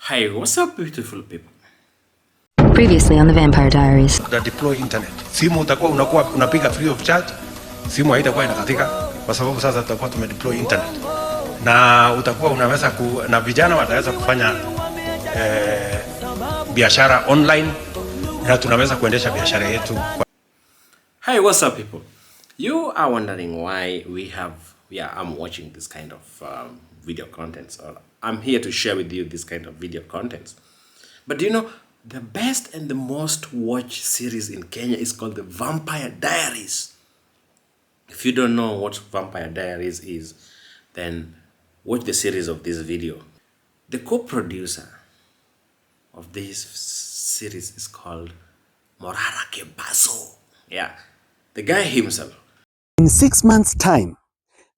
Hi, what's up beautiful people? Previously on the Vampire Diaries. Deploy internet. Simu unakuwa unapiga free of charge. Simu haitakuwa inakatika kwa sababu sasa tutakuwa tumedeploy internet. Na utakuwa unaweza na vijana wataweza kufanya biashara online na tunaweza kuendesha biashara yetu. Hi, what's up people? You are wondering why I'm watching this kind of video contents, or I'm here to share with you this kind of video contents. But do you know, the best and the most watched series in Kenya is called the Vampire Diaries. If you don't know what Vampire Diaries is, then watch the series of this video. The co-producer of this series is called Morara Kebaso. Yeah, the guy himself. In 6 months' time,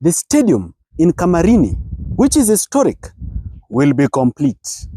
the stadium in Kamarini, which is historic, will be complete.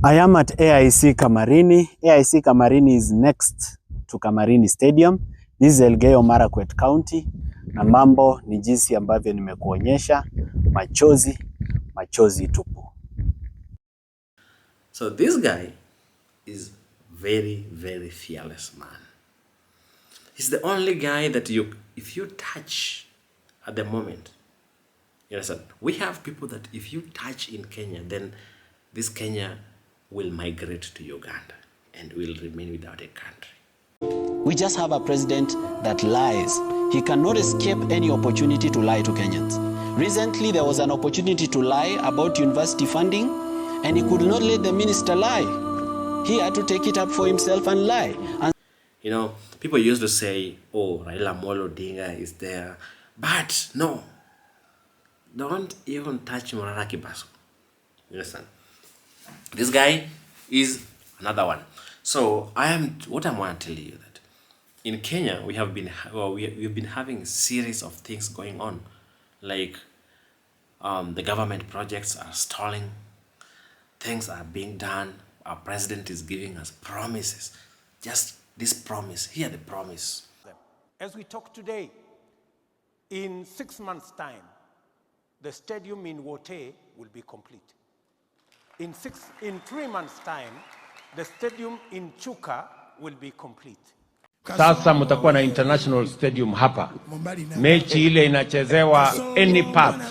I am at AIC Kamarini. AIC Kamarini is next to Kamarini Stadium. This is Elgeyo Marakwet County. Na mambo ni jinsi ambavyo nimekuonyesha, machozi tupu. So this guy is very, very fearless man. He's the only guy that if you touch at the moment, you understand? We have people that if you touch in Kenya, then this Kenya will migrate to Uganda and will remain without a country. We just have a president that lies. He cannot escape any opportunity to lie to Kenyans. Recently, there was an opportunity to lie about university funding, and he could not let the minister lie. He had to take it up for himself and lie. You know, people used to say, oh, Raila Amolo Odinga is there. But no, don't even touch Morara Kebaso. You understand? This guy is another one. So what I want to tell you that in Kenya we've been having a series of things going on, like the government projects are stalling, things are being done. Our president is giving us promises. Just this promise, hear the promise. As we talk today, in 6 months' time, the stadium in Wote will be complete. In 3 months' time, the stadium in Chuka will be complete. Sasa mtakuwa na international stadium hapa. Mechi ile inachezewa any part.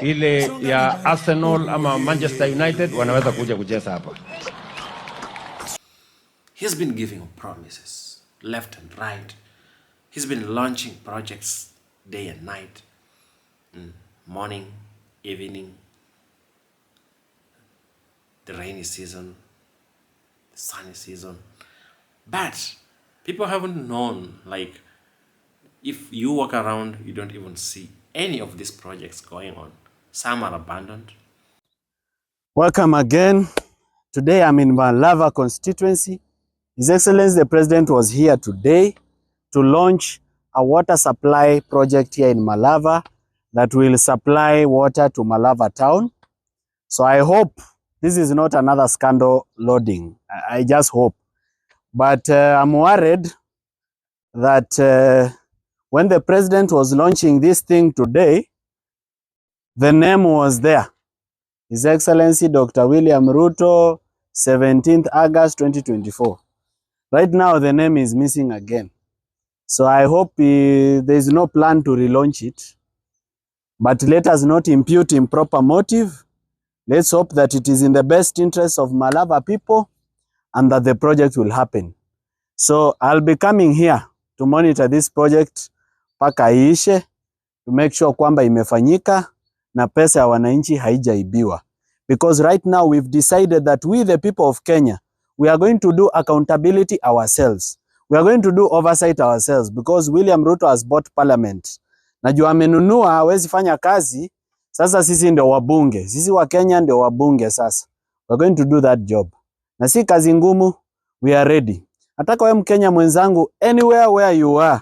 Ile ya Arsenal ama Manchester United wanaweza kuja kucheza hapa. He's been giving promises left and right. He's been launching projects day and night, morning, evening, the rainy season, the sunny season. But people haven't known, like, if you walk around, you don't even see any of these projects going on. Some are abandoned. Welcome again. Today I'm in Malava constituency. His Excellency the President was here today to launch a water supply project here in Malava that will supply water to Malava town. So I hope this is not another scandal loading. I just hope. But I'm worried that when the president was launching this thing today, the name was there. His Excellency Dr. William Ruto, 17th August 2024. Right now, the name is missing again. So I hope there is no plan to relaunch it. But let us not impute improper motive. Let's hope that it is in the best interest of Malava people and that the project will happen. So I'll be coming here to monitor this project paka iishe, to make sure kwamba imefanyika na pesa ya wananchi haijaibiwa. Because right now we've decided that we, the people of Kenya, we are going to do accountability ourselves. We are going to do oversight ourselves because William Ruto has bought parliament. Najua amenunua, hawezi fanya kazi. Sasa sisi ndio wabunge. Sisi wa Kenya ndio wabunge sasa. We're going to do that job. Na si kazi ngumu, we are ready. Nataka wewe Mkenya mwenzangu, anywhere where you are,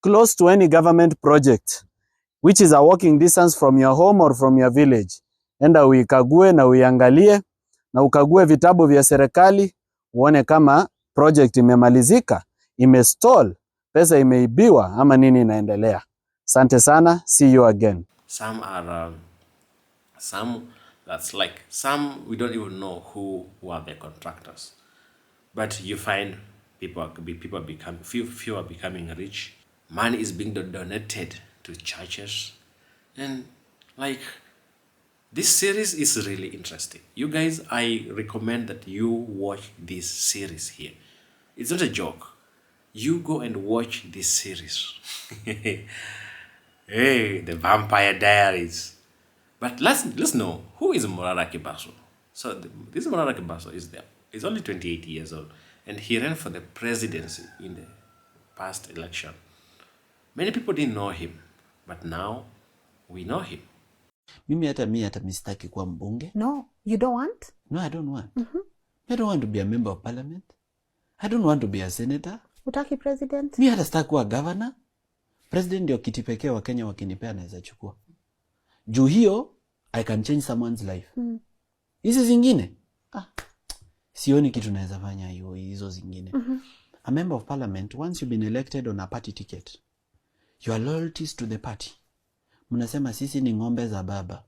close to any government project which is a walking distance from your home or from your village. Enda uikague na uiangalie na ukague vitabu vya serikali uone kama project imemalizika, imestall, pesa imeibiwa ama nini inaendelea. Asante sana, see you again. Some are some we don't even know who are the contractors, but you find few are becoming rich. Money is being donated to churches, and like, this series is really interesting. You guys, I recommend that you watch this series here. It's not a joke. You go and watch this series. Hey, the Vampire Diaries. But let's know, who is Morara Kebaso? So this Morara Kebaso is there. He's only 28 years old, and he ran for the presidency in the past election. Many people didn't know him, but now we know him. Mimi hata mistaki kuwa mbunge. No, you don't want? No, I don't want. I don't want to be a member of parliament. I don't want to be a senator. Utaki president? Mimi hata sitaki kuwa governor. President ndio kiti pekee wa Kenya wakinipea naweza chukua. Juu hiyo, I can change someone's life. Hizi zingine? Sioni kitu naweza fanya hizo zingine. A member of parliament, once you've been elected on a party ticket, your loyalties to the party. Mnasema sisi ni ng'ombe za baba.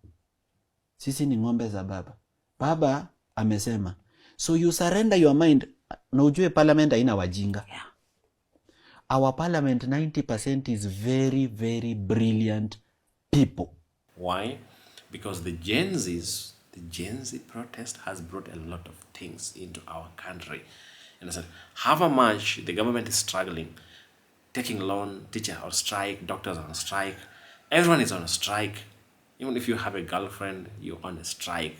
Sisi ni ng'ombe za baba. Baba amesema. So you surrender your mind. Na ujue parliament haina wajinga. Yeah. Our parliament, 90% is very, very brilliant people. Why? Because the Gen Z protest has brought a lot of things into our country. And I said, however much the government is struggling, taking loan, teachers on strike, doctors on strike, everyone is on a strike. Even if you have a girlfriend, you're on a strike.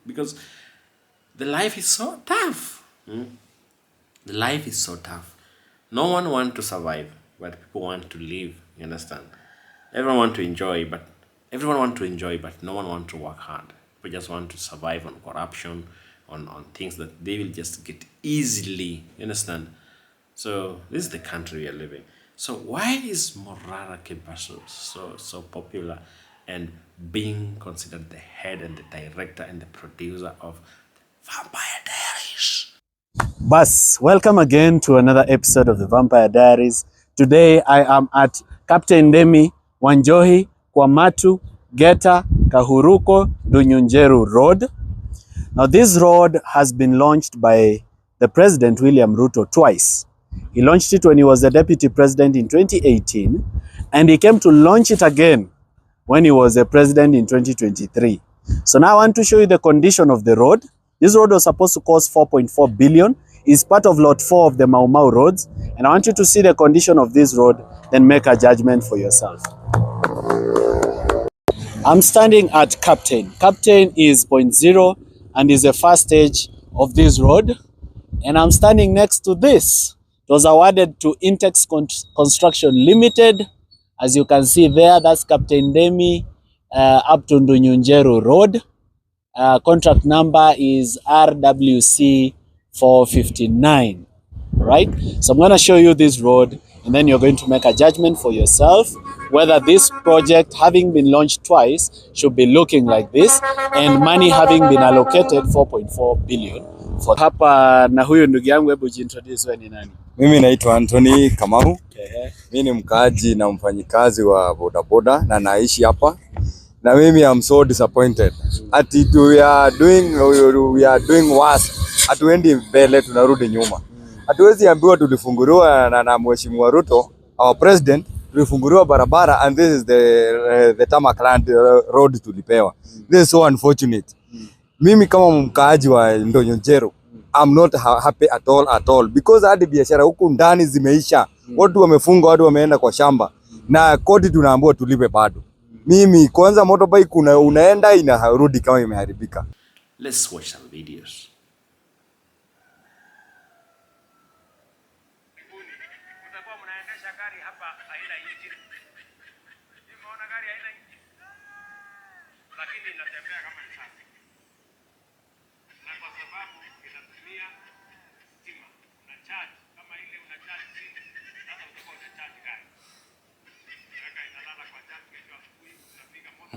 Because the life is so tough. The life is so tough. No one wants to survive, but people want to live. You understand? Everyone wants to enjoy, but no one wants to work hard. People just want to survive on corruption, on things that they will just get easily. You understand? So this is the country we are living. So why is Morara Kebaso so popular and being considered the head and the director and the producer of Vampire Diaries? Bas, welcome again to another episode of the Vampire Diaries. Today I am at Captain Demi Wanjohi, Kwamatu, Geta, Kahuruko, Dunyunjeru Road. Now this road has been launched by the President William Ruto twice. He launched it when he was the deputy president in 2018, and he came to launch it again when he was the president in 2023. So now I want to show you the condition of the road. This road was supposed to cost 4.4 billion. It's part of lot 4 of the Mau Mau roads. And I want you to see the condition of this road, then make a judgment for yourself. I'm standing at Captain. Captain is 0.0 and is the first stage of this road. And I'm standing next to this. It was awarded to Intex Construction Limited. As you can see there, that's Captain Demi up to Ndunyunjeru Road. Contract number is RWC 459, right? So I'm going to show you this road, and then you're going to make a judgment for yourself whether this project, having been launched twice, should be looking like this, and money having been allocated 4.4 billion for hapa. Na huyu ndugu yangu, hebu jintroduce, wewe ni nani? Mimi naitwa Anthony Kamau. Mimi ni mkaaji na mfanyikazi wa bodaboda na naishi hapa. Na mimi am so disappointed. Ati we are doing worse. Hatuendi mbele, tunarudi nyuma. Hatuwezi ambiwa tulifunguliwa na Mheshimiwa Ruto, our president, tulifunguliwa barabara, and this is the tarmac land road tulipewa. This is so unfortunate. Mimi kama mkaaji wa Ndonyonjero, I'm not happy at all because hadi biashara huku ndani zimeisha. Watu wamefunga, watu wameenda kwa shamba, na kodi tunaambiwa tulipe bado. Mimi kwanza motorbike unaenda inarudi kama imeharibika. Let's watch some videos.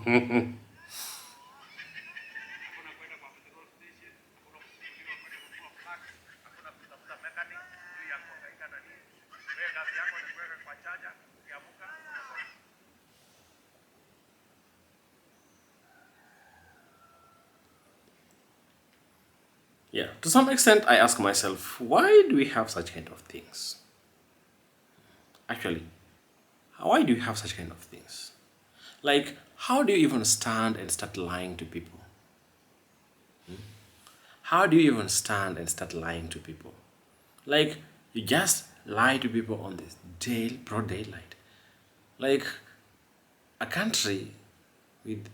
Yeah, to some extent, I ask myself, why do we have such kind of things? Actually, why do you have such kind of things? Like, how do you even stand and start lying to people? How do you even stand and start lying to people? Like, you just lie to people on this broad daylight. Like, a country with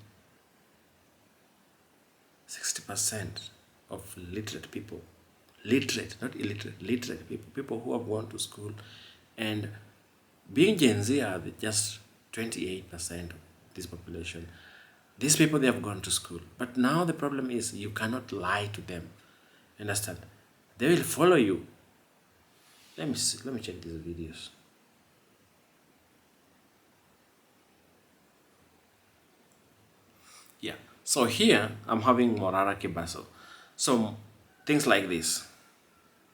60% of literate people, literate, not illiterate, literate people who have gone to school, and being Gen Z are just 28% of this population. These people, they have gone to school. But now the problem is you cannot lie to them. Understand? They will follow you. Let me see, let me check these videos. Yeah. So here I'm having Morara Kebaso. So things like this.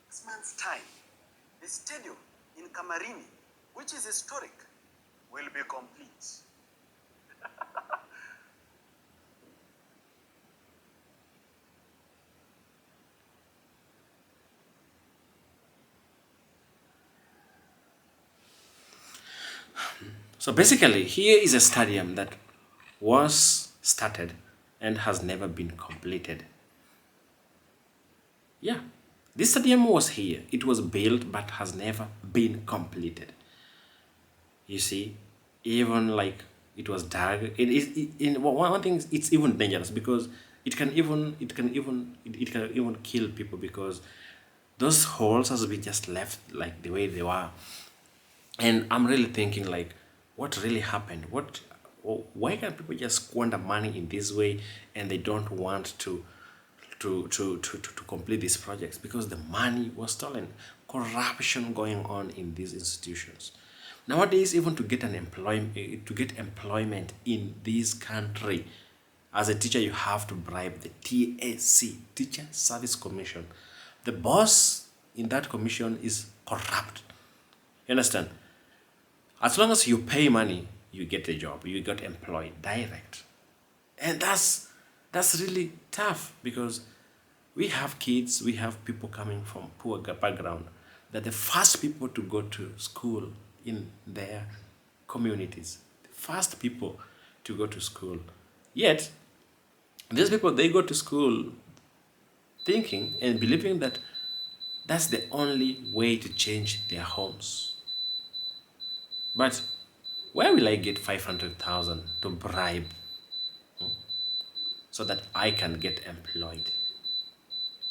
6 months' time, the stadium in Kamarini, which is historic, will be complete. So basically, here is a stadium that was started and has never been completed. Yeah, this stadium was here. It was built but has never been completed. You see, even like it was dug. One thing is it's even dangerous because it can even kill people because those holes has been just left like the way they were. And I'm really thinking like, what really happened? Why can people just squander money in this way and they don't want to complete these projects? Because the money was stolen. Corruption going on in these institutions. Nowadays, even to get employment in this country, as a teacher, you have to bribe the TSC, Teacher Service Commission. The boss in that commission is corrupt. You understand? As long as you pay money, you get a job, you get employed direct. And that's really tough because we have kids, we have people coming from poor background, that the first people to go to school in their communities, the first people to go to school. Yet, these people, they go to school thinking and believing that that's the only way to change their homes. But where will I get 500,000 to bribe so that I can get employed?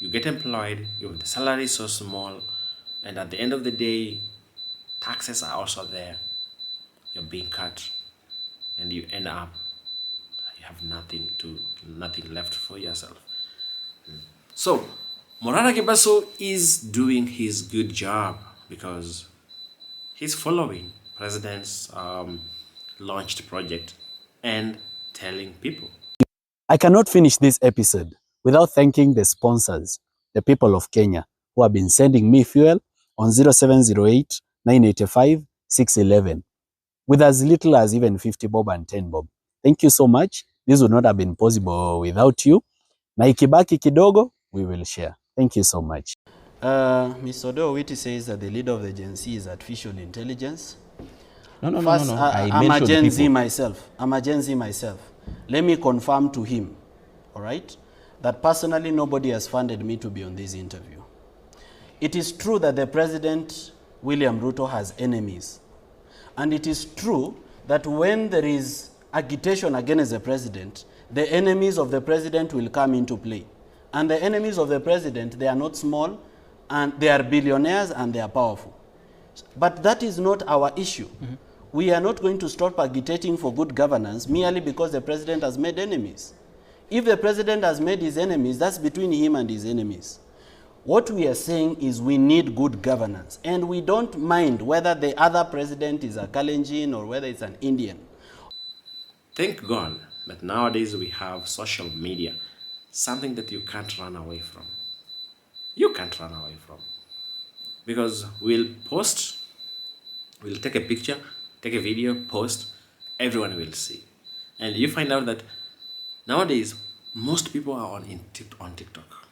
You get employed, the salary is so small, and at the end of the day, taxes are also there. You're being cut, and you end up, you have nothing left for yourself. So, Morara Kebaso is doing his good job because he's following president's launched project and telling people. I cannot finish this episode without thanking the sponsors, the people of Kenya, who have been sending me fuel on 0708 985 611 with as little as even 50 bob and 10 bob. Thank you so much. This would not have been possible without you. Na ikibaki kidogo, we will share. Thank you so much. Mr. Odowiti says that the leader of the Gen Z is artificial intelligence. No. I'm a Gen Z myself. I'm a Gen Z myself. Let me confirm to him, all right, that personally nobody has funded me to be on this interview. It is true that the President, William Ruto, has enemies. And it is true that when there is agitation against the President, the enemies of the President will come into play. And the enemies of the President, they are not small, and they are billionaires and they are powerful. But that is not our issue. We are not going to stop agitating for good governance merely because the President has made enemies. If the President has made his enemies, that's between him and his enemies. What we are saying is we need good governance, and we don't mind whether the other president is a Kalenjin or whether it's an Indian. Thank God But nowadays we have social media, something that you can't run away from. You can't run away from. Because we'll post, we'll take a picture, take a video, post, everyone will see. And you find out that nowadays, most people are on TikTok.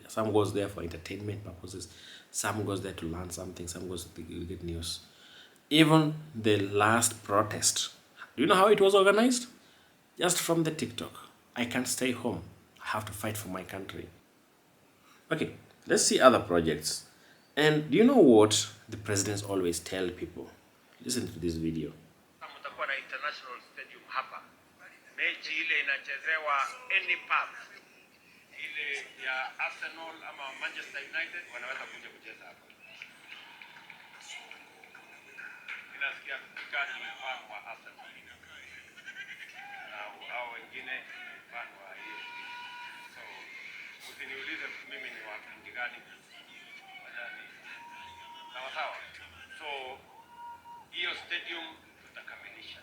Some goes there for entertainment purposes, some goes there to learn something, some goes to get news. Even the last protest, do you know how it was organized? Just from the TikTok. I can't stay home. I have to fight for my country. Okay, let's see other projects. And do you know what the presidents always tell people? Listen to this video. Mtakuwa na international stadium hapa. Mechi ile inachezewa any pub. Ile ya Arsenal ama Manchester United wanaweza kuja kucheza hapa. Ninasikia kani mfano wa Arsenal. Na hao wengine mfano wa hiyo. So, usiniulize mimi ni wa kundi gani. Sawa sawa. So, hiyo stadium tutakamilisha.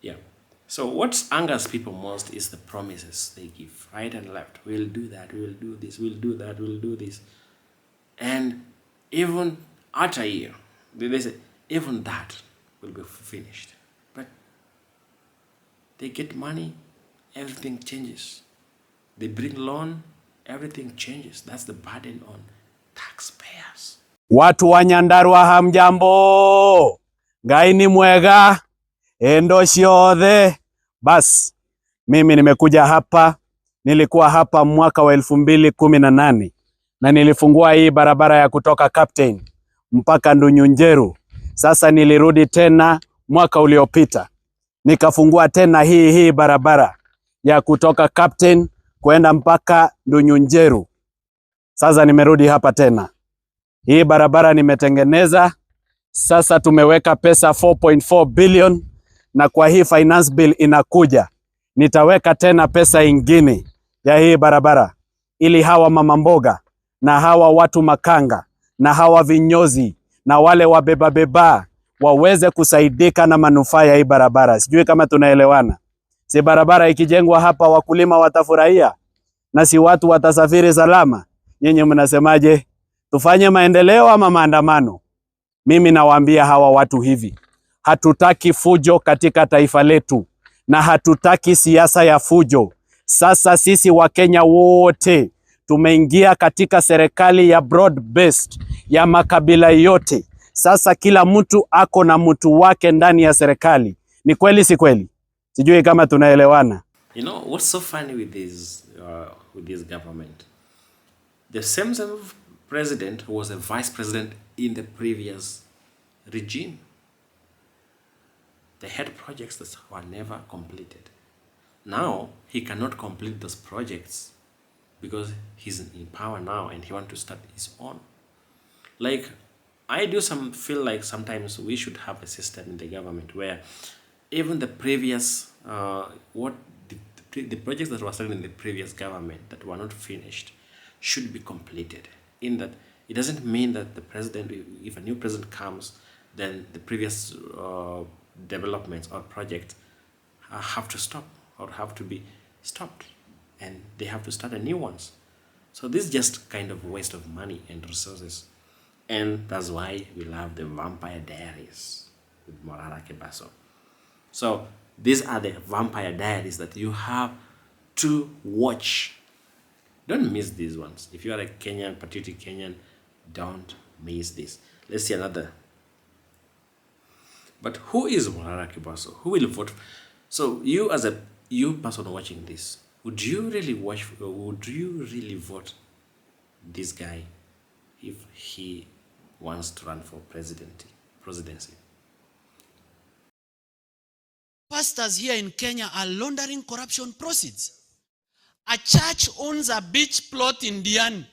Yeah. So what angers people most is the promises they give, right and left. We'll do that, we'll do this, we'll do that, we'll do this. And even after a year, they say, even that will be finished. But they get money, everything changes. They bring loan, everything changes. That's the burden on taxpayers. Watu wa Nyandarua hamjambo, Ngai ni mwega, endo ciothe. Bas, mimi nimekuja hapa, nilikuwa hapa mwaka wa 2018 na nilifungua hii barabara ya kutoka Captain mpaka Ndunyunjeru. Sasa nilirudi tena mwaka uliopita, nikafungua tena hii barabara ya kutoka Captain kwenda mpaka Ndunyunjeru. Sasa nimerudi hapa tena. Hii barabara nimetengeneza, sasa tumeweka pesa 4.4 billion na kwa hii finance bill inakuja, nitaweka tena pesa ingine ya hii barabara ili hawa mama mboga na hawa watu makanga na hawa vinyozi na wale wabeba waweze kusaidika na manufaa ya hii barabara. Sijui kama tunaelewana. Si barabara ikijengwa hapa wakulima watafurahia na si watu watasafiri salama. Nyinyi mnasemaje? Tufanye maendeleo ama maandamano? Mimi nawaambia hawa watu hivi, hatutaki fujo katika taifa letu na hatutaki siasa ya fujo. Sasa sisi Wakenya wote tumeingia katika serikali ya broad based ya makabila yote. Sasa kila mtu ako na mtu wake ndani ya serikali. Ni kweli si kweli? Sijui kama tunaelewana. You know what's so funny with this government? The same president who was a vice president in the previous regime. They had projects that were never completed. Now he cannot complete those projects because he's in power now and he wants to start his own. Like, I feel like sometimes we should have a system in the government where even the previous the projects that were started in the previous government that were not finished should be completed. In that, it doesn't mean that the president, if a new president comes, then the previous developments or projects have to stop or have to be stopped, and they have to start a new ones. So this is just kind of waste of money and resources, and that's why we love the Vampire Diaries with Morara Kebaso. So these are the Vampire Diaries that you have to watch. Don't miss these ones. If you are a Kenyan, patriotic Kenyan, don't miss this. Let's see another. But who is Morara Kebaso? Who will vote? So you as a person watching this, would you really vote this guy if he wants to run for presidency? Pastors here in Kenya are laundering corruption proceeds. A church owns a beach plot in Diani.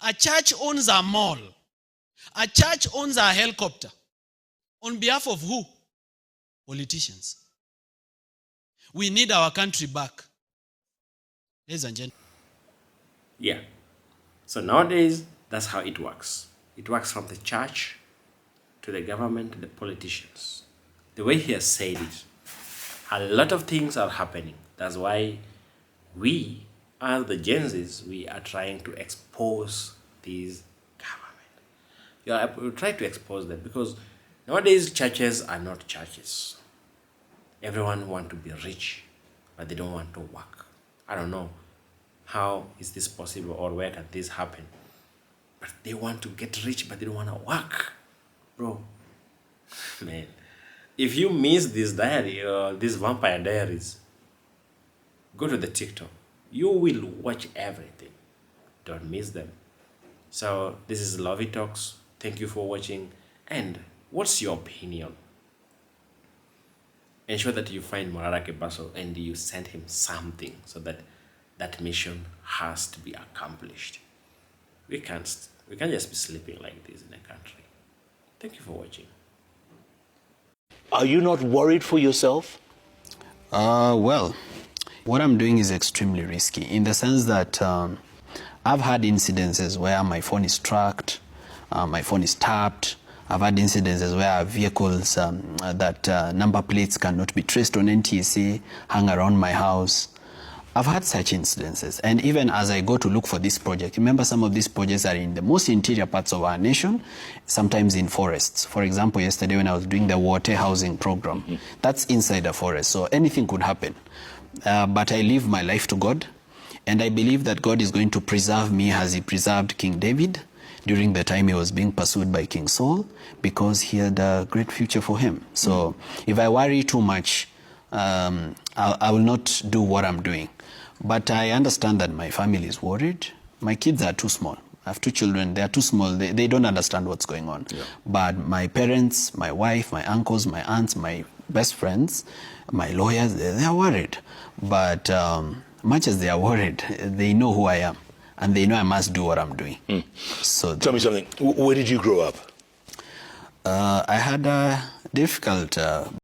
A church owns a mall. A church owns a helicopter. On behalf of who? Politicians. We need our country back. Ladies and gentlemen. Yeah. So nowadays, that's how it works. It works from the church to the government to the politicians. The way he has said it, A lot of things are happening. That's why we, as the Gen Zs, we are trying to expose these government. We try to expose them because nowadays churches are not churches. Everyone want to be rich, but they don't want to work. I don't know how is this possible or where can this happen. But they want to get rich, but they don't want to work. Bro, man, if you miss this diary or this vampire diaries, go to the TikTok. You will watch everything. Don't miss them. So this is Lovey Talks. Thank you for watching. And what's your opinion? Ensure that you find Morara Kebaso and you send him something so that that mission has to be accomplished. We can't just be sleeping like this in a country. Thank you for watching. Are you not worried for yourself? Well, what I'm doing is extremely risky in the sense that I've had incidences where my phone is tracked, my phone is tapped. I've had incidences where vehicles that number plates cannot be traced on NTSA hang around my house. I've had such incidences, and even as I go to look for this project, remember some of these projects are in the most interior parts of our nation, sometimes in forests. For example, yesterday when I was doing the water housing program, that's inside a forest, so anything could happen. But I leave my life to God, and I believe that God is going to preserve me as he preserved King David during the time he was being pursued by King Saul, because he had a great future for him. So if I worry too much, I will not do what I'm doing. But I understand that my family is worried. My kids are too small. I have two children. They are too small. They don't understand what's going on. Yeah. But my parents, my wife, my uncles, my aunts, my best friends, my lawyers, they are worried. But much as they are worried, they know who I am. And they know I must do what I'm doing. So tell me something. Where did you grow up? I had a difficult